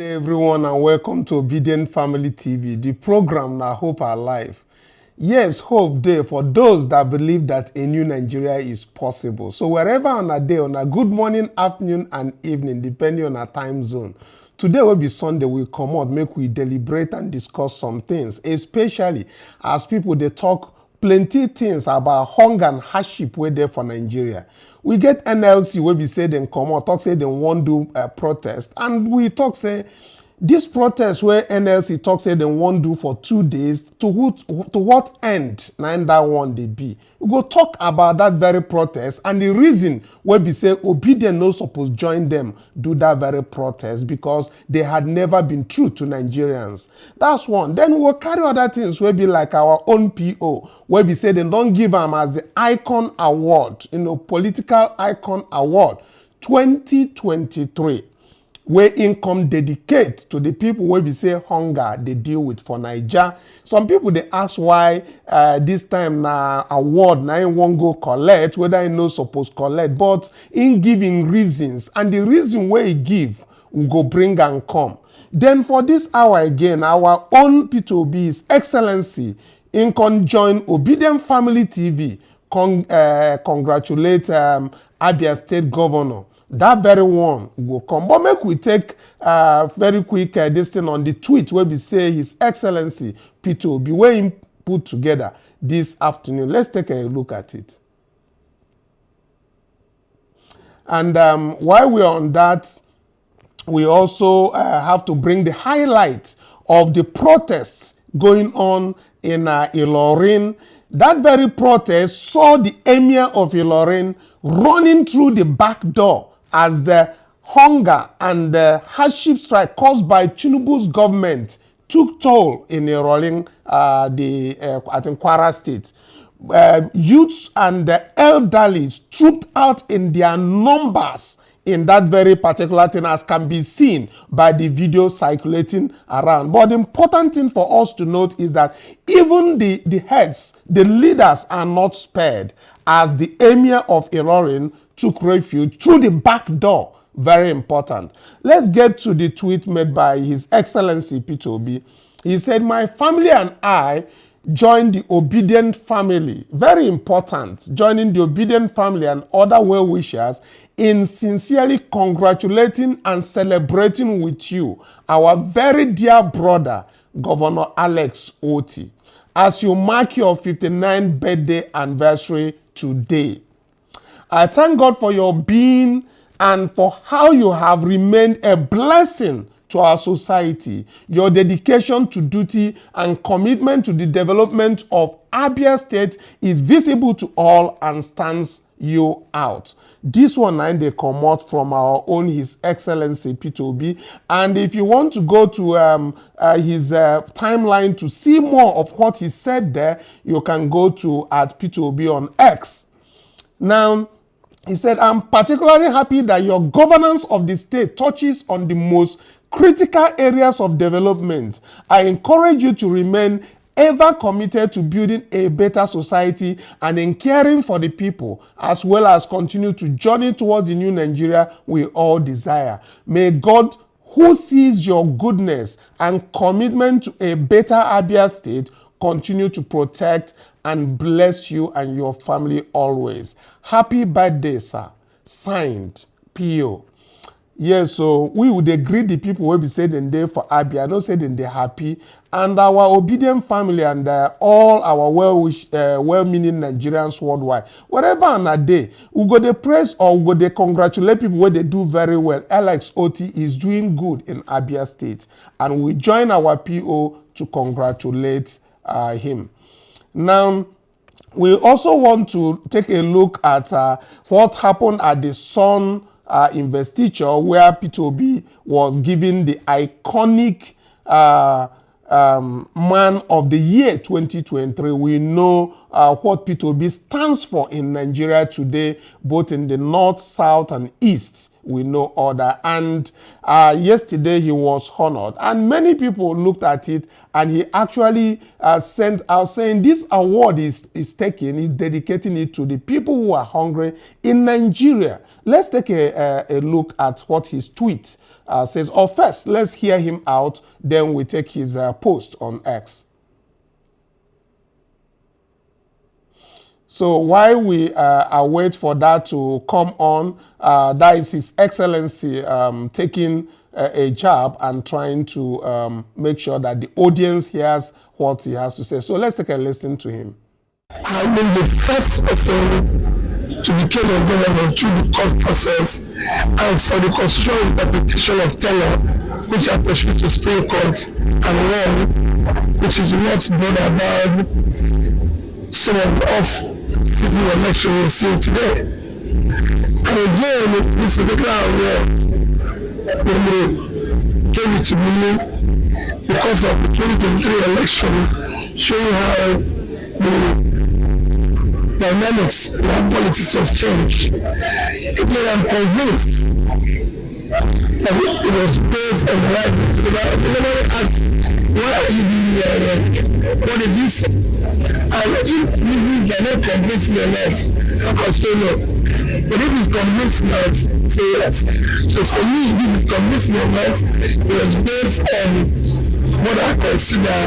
Hey everyone, and welcome to Obedient Family TV, the program that hope alive. Yes, hope day for those that believe that a new Nigeria is possible. So wherever on a day, on a good morning, afternoon, and evening, depending on our time zone. Today will be Sunday. We'll come out, make we deliberate and discuss some things, especially as people they talk plenty things about hunger and hardship wey there for Nigeria. We get NLC where we say them come out, talk say they won't do a protest, and we talk say this protest where NLC talk say they won't do for 2 days, to what end? Now that one they be. We go talk about that very protest and the reason where we say Obedient no supposed join them do that very protest because they had never been true to Nigerians. That's one. Then we'll carry other things where be like our own PO, where we say they don't give them as the Icon Award, Political Icon Award 2023. Where income dedicate to the people where we say hunger they deal with for Niger. Some people they ask why this time na award na in won't go collect, whether I no supposed collect, but in giving reasons, and the reason where he give will go bring and come. Then for this hour again, our own P2B, His Excellency in conjoin Obedient Family TV congratulate Abia State Governor. That very one will come. But make we take very quick this thing on the tweet where we say His Excellency P2B, where he put together this afternoon. Let's take a look at it. And while we're on that, we also have to bring the highlight of the protests going on in Ilorin. That very protest saw the Emir of Ilorin running through the back door as the hunger and the hardship strike caused by Tinubu's government took toll in Ilorin, I think Kwara State. Youths and the elderly trooped out in their numbers in that very particular thing, as can be seen by the video circulating around. But the important thing for us to note is that even the heads, the leaders are not spared, as the Emir of Ilorin took refuge through the back door. Very important. Let's get to the tweet made by His Excellency P2B. He said, "My family and I joined the Obedient family." Very important. Joining the Obedient family and other well-wishers in sincerely congratulating and celebrating with you, our very dear brother, Governor Alex Oti, as you mark your 59th birthday anniversary today. I thank God for your being and for how you have remained a blessing to our society. Your dedication to duty and commitment to the development of Abia State is visible to all and stands you out. This one they come out from our own His Excellency P2B. And if you want to go to his timeline to see more of what he said there, you can go to at P2B on X. Now, he said, "I'm particularly happy that your governance of the state touches on the most critical areas of development. I encourage you to remain ever committed to building a better society and in caring for the people, as well as continue to journey towards the new Nigeria we all desire. May God, who sees your goodness and commitment to a better Abia State, continue to protect and bless you and your family always. Happy birthday, sir. Signed, P.O." Yes, so we would agree the people will be saying they for Abia, not saying they're happy. And our Obedient family and all our well-meaning Nigerians worldwide, wherever on a day, we go to praise or we go to congratulate people where they do very well. Alex Oti is doing good in Abia State. And we join our PO to congratulate him. Now, we also want to take a look at what happened at the Sun investiture, where P2B was given the iconic Man of the Year 2023. We know what P2B stands for in Nigeria today, both in the north, south, and east. We know all that. And yesterday he was honored. And many people looked at it and he actually sent out saying this award is dedicating it to the people who are hungry in Nigeria. Let's take a look at what his tweet says, or first, let's hear him out, then we take his post on X. So while we await for that to come on, that is His Excellency taking a jab and trying to make sure that the audience hears what he has to say. So let's take a listen to him. I've been the first person to be killed of government through the court process and for the constitutional interpretation of tenure, which I pursued to Supreme Court and won, which is what brought about some of the off-season election we're seeing today. And again, this particular award, they gave it to me because of the 2023 election, showing how the dynamics in our politics has changed. Again, I'm convinced that it was based on the rising to the right. Nobody asked, why are you being here? What did you say? And if you are not convincing enough, I can say no. But if it's convincing enough, say yes. So for me, this is convincing enough. It was based on what I consider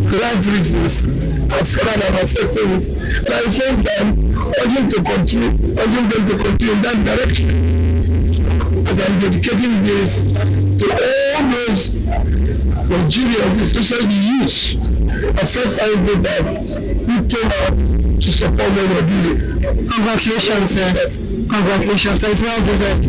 the right reasons. As far as I'm accepting it, and at the same time, urging them to continue in that direction. As I'm dedicating this to all those Nigerians, especially the youth, the first time voters who came out to support what we're doing. Congratulations, sir. Yes. Congratulations, it's well deserved.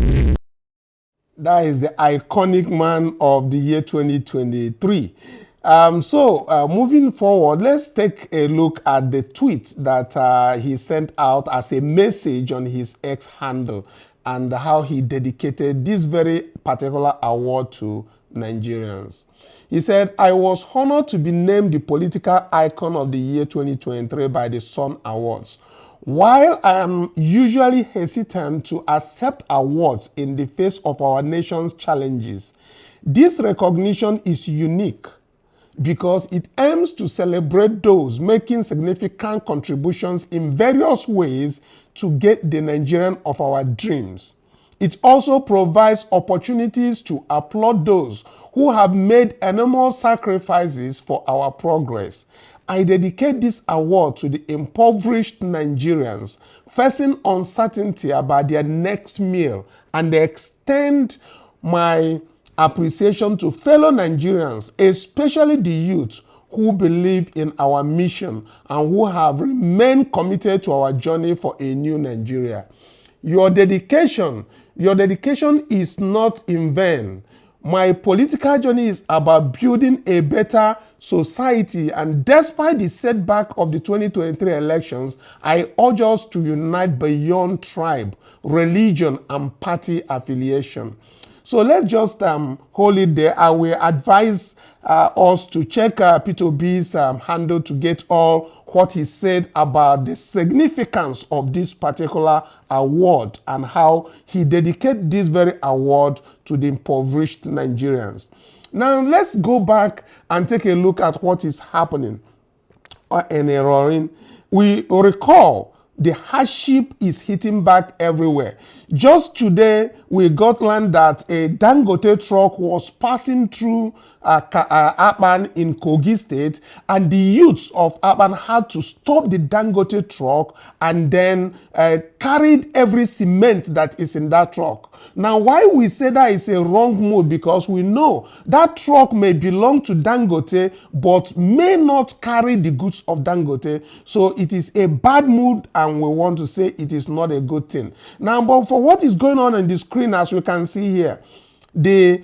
That is the iconic man of the year 2023. Moving forward, let's take a look at the tweet that he sent out as a message on his X handle and how he dedicated this very particular award to Nigerians. He said, I was honored to be named the political icon of the year 2023 by the Sun Awards. While I am usually hesitant to accept awards in the face of our nation's challenges, this recognition is unique because it aims to celebrate those making significant contributions in various ways to get the Nigerian of our dreams. It also provides opportunities to applaud those who have made enormous sacrifices for our progress. I dedicate this award to the impoverished Nigerians facing uncertainty about their next meal and extend my appreciation to fellow Nigerians, especially the youth who believe in our mission and who have remained committed to our journey for a new Nigeria. Your dedication is not in vain. My political journey is about building a better society, and despite the setback of the 2023 elections, I urge us to unite beyond tribe, religion, and party affiliation. So let's just hold it there. I will advise us to check Peter B's handle to get all what he said about the significance of this particular award and how he dedicated this very award to the impoverished Nigerians. Now let's go back and take a look at what is happening in Ilorin. We recall the hardship is hitting back everywhere. Just today, we got land that a Dangote truck was passing through Aban in Kogi State, and the youths of Aban had to stop the Dangote truck and then carried every cement that is in that truck. Now, why we say that is a wrong move, because we know that truck may belong to Dangote, but may not carry the goods of Dangote. So it is a bad move, and we want to say it is not a good thing. Now, but for what is going on the screen, as we can see here, the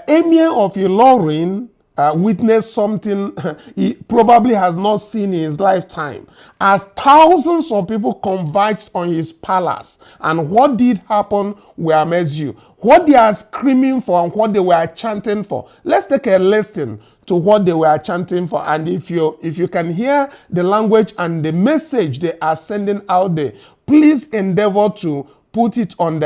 Emir of Ilorin witnessed something he probably has not seen in his lifetime, as thousands of people converged on his palace. And what did happen will amaze you. What they are screaming for and what they were chanting for. Let's take a listen to what they were chanting for. And if you can hear the language and the message they are sending out there, please endeavor to put it on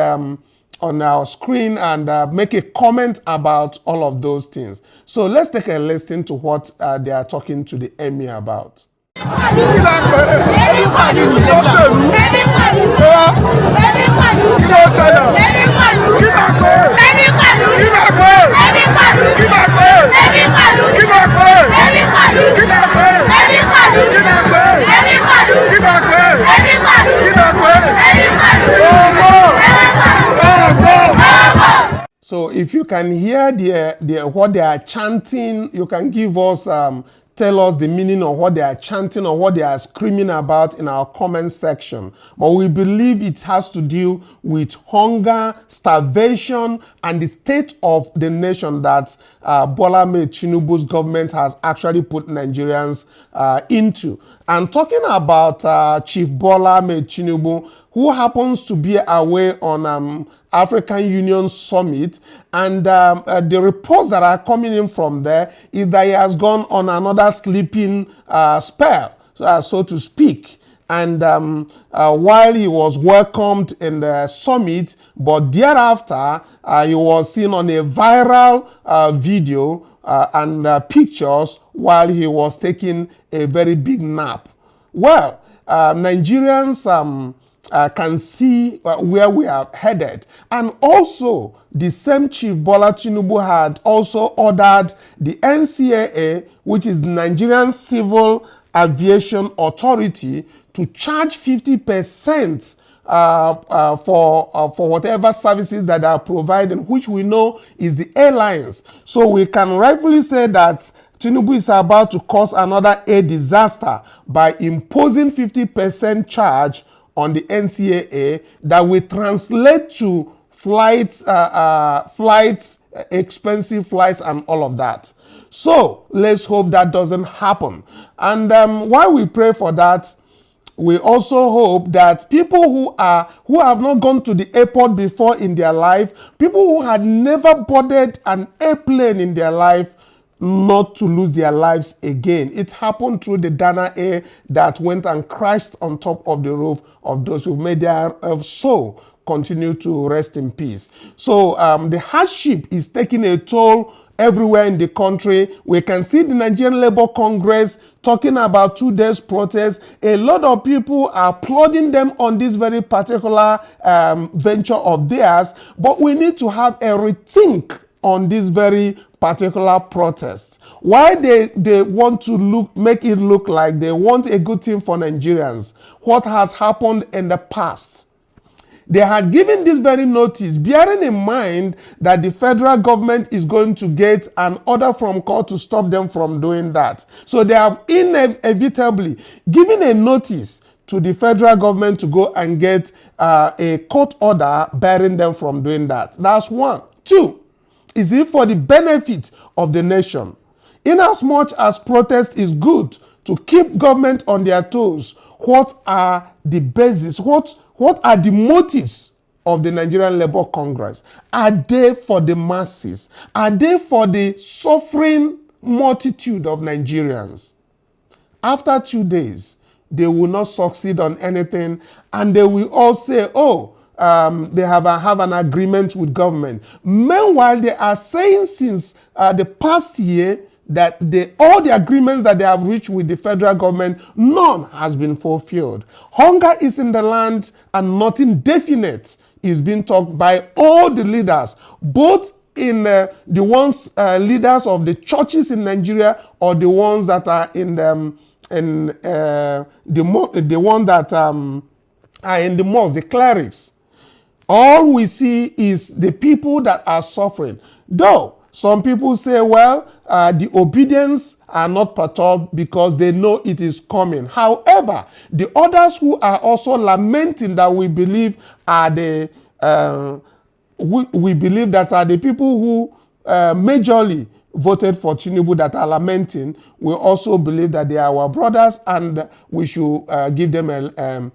our screen and make a comment about all of those things. So let's take a listen to what they are talking to the Emir about. if you can hear what they are chanting, you can give us, tell us the meaning of what they are chanting or what they are screaming about in our comment section. But we believe it has to do with hunger, starvation, and the state of the nation that Bola Ahmed Tinubu's government has actually put Nigerians into. And talking about Chief Bola Ahmed Tinubu, who happens to be away on African Union Summit, and the reports that are coming in from there is that he has gone on another sleeping spell, so to speak. And while he was welcomed in the summit, but thereafter he was seen on a viral video and pictures while he was taking a very big nap. Well, Nigerians can see where we are headed. And also, the same Chief Bola Tinubu had also ordered the NCAA, which is the Nigerian Civil Aviation Authority, to charge 50% for whatever services that are provided, which we know is the airlines. So we can rightfully say that Tinubu is about to cause another air disaster by imposing 50% charge on the NCAA that will translate to flights, expensive flights, and all of that. So let's hope that doesn't happen. And while we pray for that, we also hope that people who have not gone to the airport before in their life, people who had never boarded an airplane in their life, not to lose their lives again. It happened through the Dana Air that went and crashed on top of the roof of those who made their soul continue to rest in peace. So the hardship is taking a toll everywhere in the country. We can see the Nigerian Labour Congress talking about 2 days protest. A lot of people are applauding them on this very particular venture of theirs, but we need to have a rethink on this very particular protest. Why they want to make it look like they want a good thing for Nigerians. What has happened in the past? They had given this very notice, bearing in mind that the federal government is going to get an order from court to stop them from doing that. So they have inevitably given a notice to the federal government to go and get a court order barring them from doing that. That's one. Two, is it for the benefit of the nation? Inasmuch as protest is good to keep government on their toes, what are the basis? What are the motives of the Nigerian Labour Congress? Are they for the masses? Are they for the suffering multitude of Nigerians? After 2 days, they will not succeed on anything, and they will all say, oh, they have an agreement with government. Meanwhile, they are saying since the past year that all the agreements that they have reached with the federal government, none has been fulfilled. Hunger is in the land and nothing definite is being talked by all the leaders, both in the leaders of the churches in Nigeria or the ones that are in the ones that are in the mosque, the clerics. All we see is the people that are suffering. Though some people say, well, the obedience are not perturbed because they know it is coming. However, the others who are also lamenting that we believe are the we believe that are the people who majorly voted for Tinubu that are lamenting, we also believe that they are our brothers and we should give them a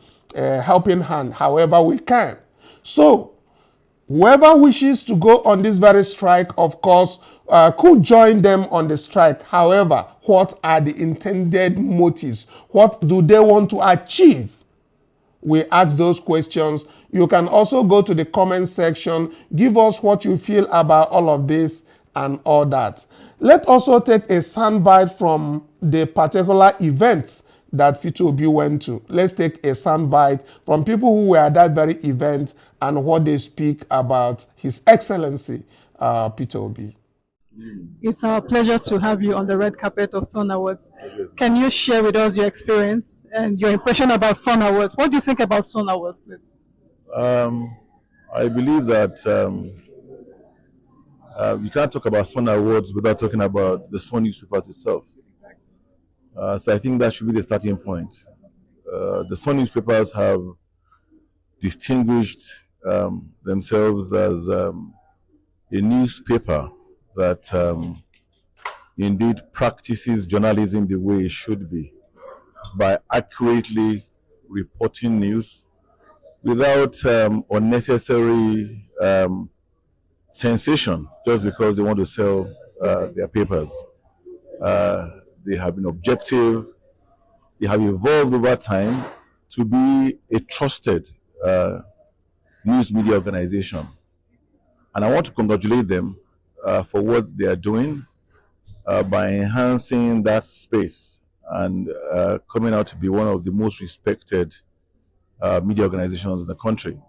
helping hand however we can. So, whoever wishes to go on this very strike, of course, could join them on the strike. However, what are the intended motives? What do they want to achieve? We ask those questions. You can also go to the comment section, give us what you feel about all of this and all that. Let's also take a soundbite from the particular events that Peter Obi went to. Let's take a soundbite from people who were at that very event and what they speak about His Excellency, Peter Obi. It's our pleasure to have you on the red carpet of Sun Awards. Can you share with us your experience and your impression about Sun Awards? What do you think about Sun Awards, please? I believe that You can't talk about Sun Awards without talking about the Sun newspapers itself. So I think that should be the starting point. The Sun newspapers have distinguished themselves as a newspaper that indeed practices journalism the way it should be, by accurately reporting news without unnecessary sensation just because they want to sell their papers. They have been objective. They have evolved over time to be a trusted news media organization. And I want to congratulate them for what they are doing by enhancing that space and coming out to be one of the most respected media organizations in the country.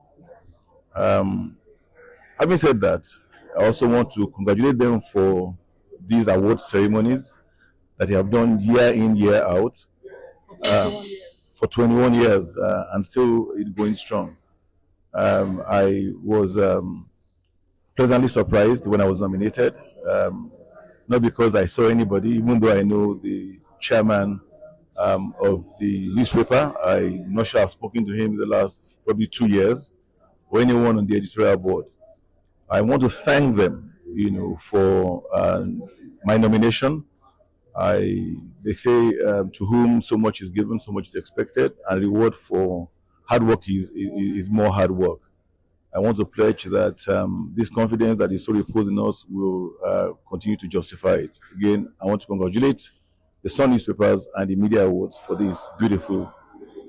Having said that, I also want to congratulate them for these award ceremonies that they have done year in, year out for 21 years and still going strong. I was pleasantly surprised when I was nominated, not because I saw anybody, even though I know the chairman of the newspaper. I'm not sure I've spoken to him in the last probably 2 years, or anyone on the editorial board. I want to thank them, for my nomination. They say to whom so much is given, so much is expected, and reward for hard work is more hard work. I want to pledge that this confidence that is so reposed in us will continue to justify it. Again, I want to congratulate the Sun newspapers and the media awards for this beautiful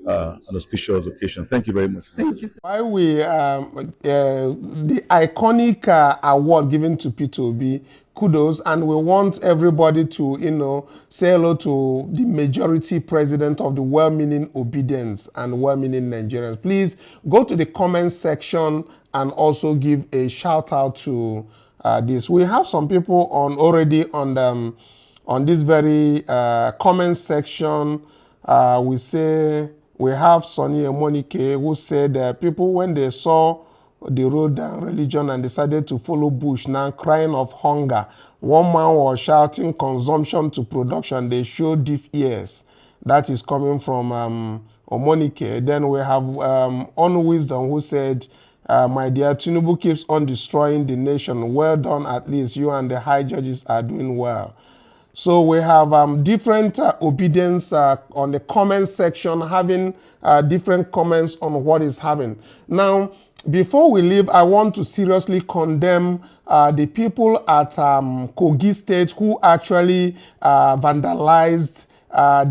and auspicious occasion. Thank you very much. Thank you, sir. Why we the iconic award given to P2B, kudos, and we want everybody to say hello to the majority president of the well-meaning obedience and well-meaning Nigerians. Please go to the comment section and also give a shout out to this. We have some people already on this very comment section. We say we have Sonny Emonike who said people, when they saw the road and religion and decided to follow Bush, now crying of hunger. One man was shouting consumption to production. They show deaf ears. That is coming from Omonike. Then we have Unwisdom who said, my dear, Tinubu keeps on destroying the nation. Well done, at least you and the high judges are doing well. So we have different obedience on the comment section, having different comments on what is happening. Now, before we leave, I want to seriously condemn the people at Kogi State who actually vandalized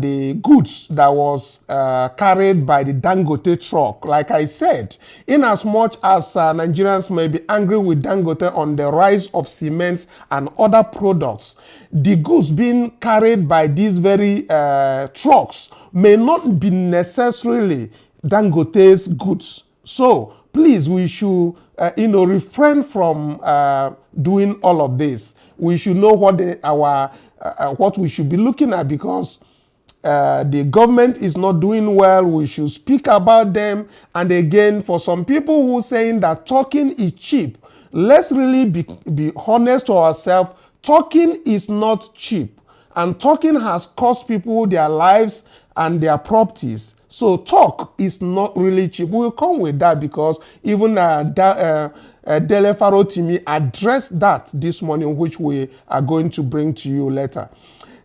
the goods that was carried by the Dangote truck. Like I said, in as much as Nigerians may be angry with Dangote on the rise of cement and other products, the goods being carried by these very trucks may not be necessarily Dangote's goods. So please, we should refrain from doing all of this. We should know what what we should be looking at, because the government is not doing well. We should speak about them. And again, for some people who are saying that talking is cheap, let's really be honest to ourselves. Talking is not cheap, and talking has cost people their lives and their properties. So talk is not really cheap. We'll come with that, because even Dele Farotimi addressed that this morning, which we are going to bring to you later.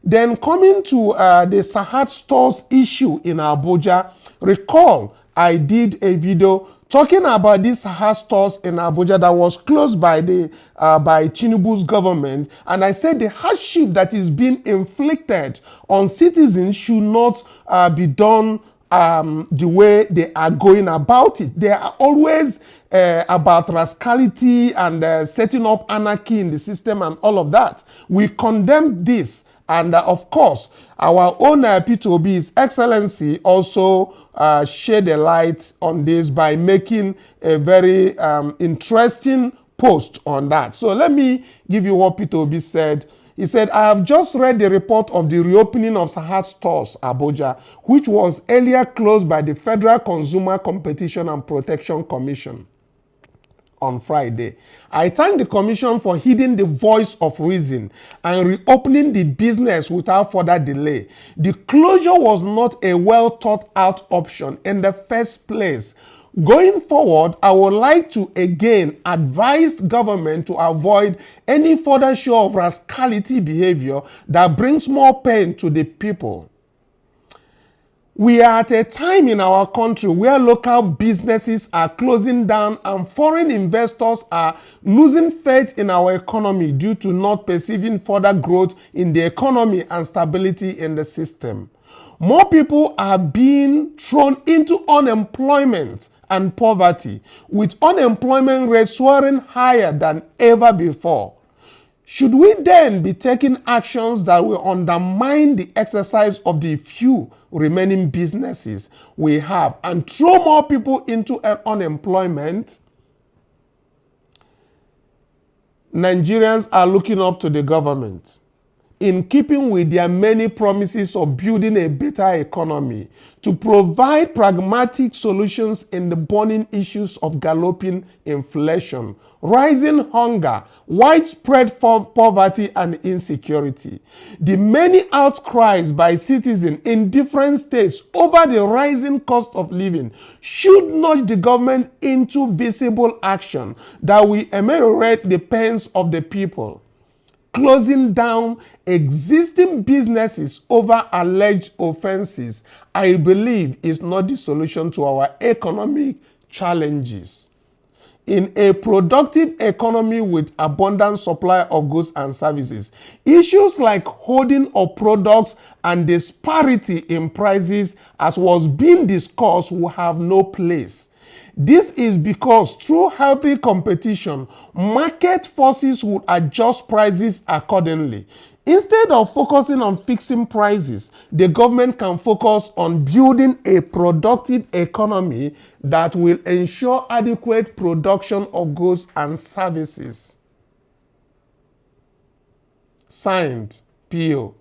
Then coming to the Sahad stores issue in Abuja, recall I did a video talking about these Sahad stores in Abuja that was closed by by Tinubu's government, and I said the hardship that is being inflicted on citizens should not be done the way they are going about it. They are always about rascality and setting up anarchy in the system and all of that. We condemn this. And of course, our own P2B, His Excellency, also shed a light on this by making a very interesting post on that. So let me give you what P2B said. He said, I have just read the report of the reopening of Sahad stores, Abuja, which was earlier closed by the Federal Consumer Competition and Protection Commission. on Friday. I thank the Commission for heeding the voice of reason and reopening the business without further delay. The closure was not a well thought out option in the first place. Going forward, I would like to again advise government to avoid any further show of rascality behavior that brings more pain to the people. We are at a time in our country where local businesses are closing down and foreign investors are losing faith in our economy due to not perceiving further growth in the economy and stability in the system. More people are being thrown into unemployment and poverty, with unemployment rates soaring higher than ever before. Should we then be taking actions that will undermine the exercise of the few remaining businesses we have and throw more people into unemployment? Nigerians are looking up to the government in keeping with their many promises of building a better economy to provide pragmatic solutions in the burning issues of galloping inflation, rising hunger, widespread poverty and insecurity. The many outcries by citizens in different states over the rising cost of living should nudge the government into visible action that will ameliorate the pains of the people. Closing down existing businesses over alleged offenses, I believe, is not the solution to our economic challenges. In a productive economy with abundant supply of goods and services, issues like hoarding of products and disparity in prices, as was being discussed, will have no place. This is because through healthy competition, market forces would adjust prices accordingly. Instead of focusing on fixing prices, the government can focus on building a productive economy that will ensure adequate production of goods and services. Signed, P.O.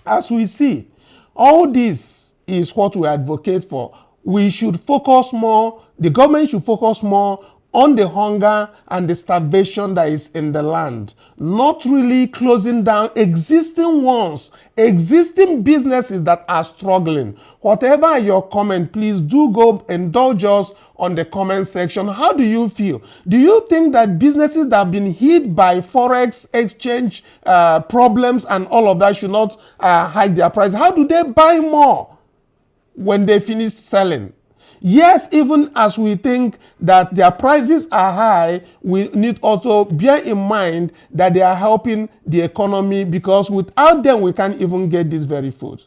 As we see, all this is what we advocate for. We should focus more, the government should focus more on the hunger and the starvation that is in the land, not really closing down existing ones, existing businesses that are struggling. Whatever your comment, please do go indulge us on the comment section. How do you feel? Do you think that businesses that have been hit by forex exchange problems and all of that should not hike their price? How do they buy more when they finish selling? Yes, even as we think that their prices are high, we need also bear in mind that they are helping the economy, because without them, we can't even get this very food.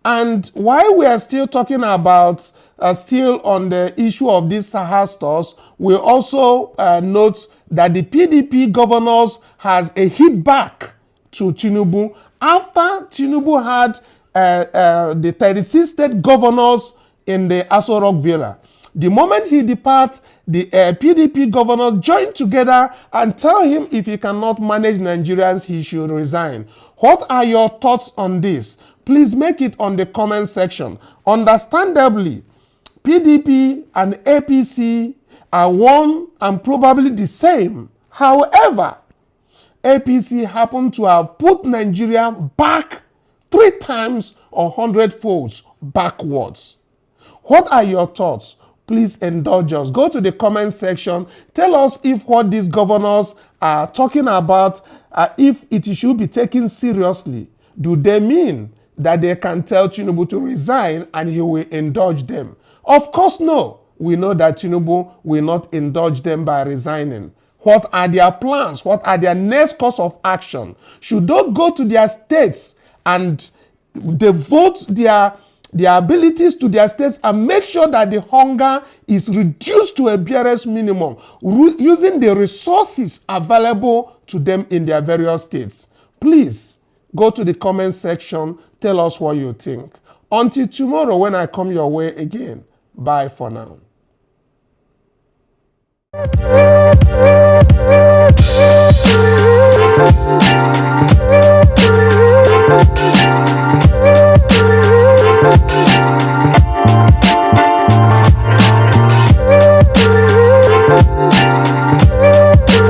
And while we are still talking about, still on the issue of these Sahara stores, we also note that the PDP governors has a hit back to Tinubu after Tinubu had the 36 state governors in the Aso Rock Villa. The moment he departs, the PDP governors join together and tell him if he cannot manage Nigerians, he should resign. What are your thoughts on this? Please make it on the comment section. Understandably, PDP and APC are one and probably the same. However, APC happened to have put Nigeria back 3 times or 100 folds backwards. What are your thoughts? Please indulge us. Go to the comment section. Tell us if what these governors are talking about, if it should be taken seriously. Do they mean that they can tell Tinubu to resign and he will indulge them? Of course, no. We know that Tinubu will not indulge them by resigning. What are their plans? What are their next course of action? Should they go to their states and devote their abilities to their states and make sure that the hunger is reduced to a barest minimum, using the resources available to them in their various states? Please go to the comment section. Tell us what you think. Until tomorrow when I come your way again, bye for now.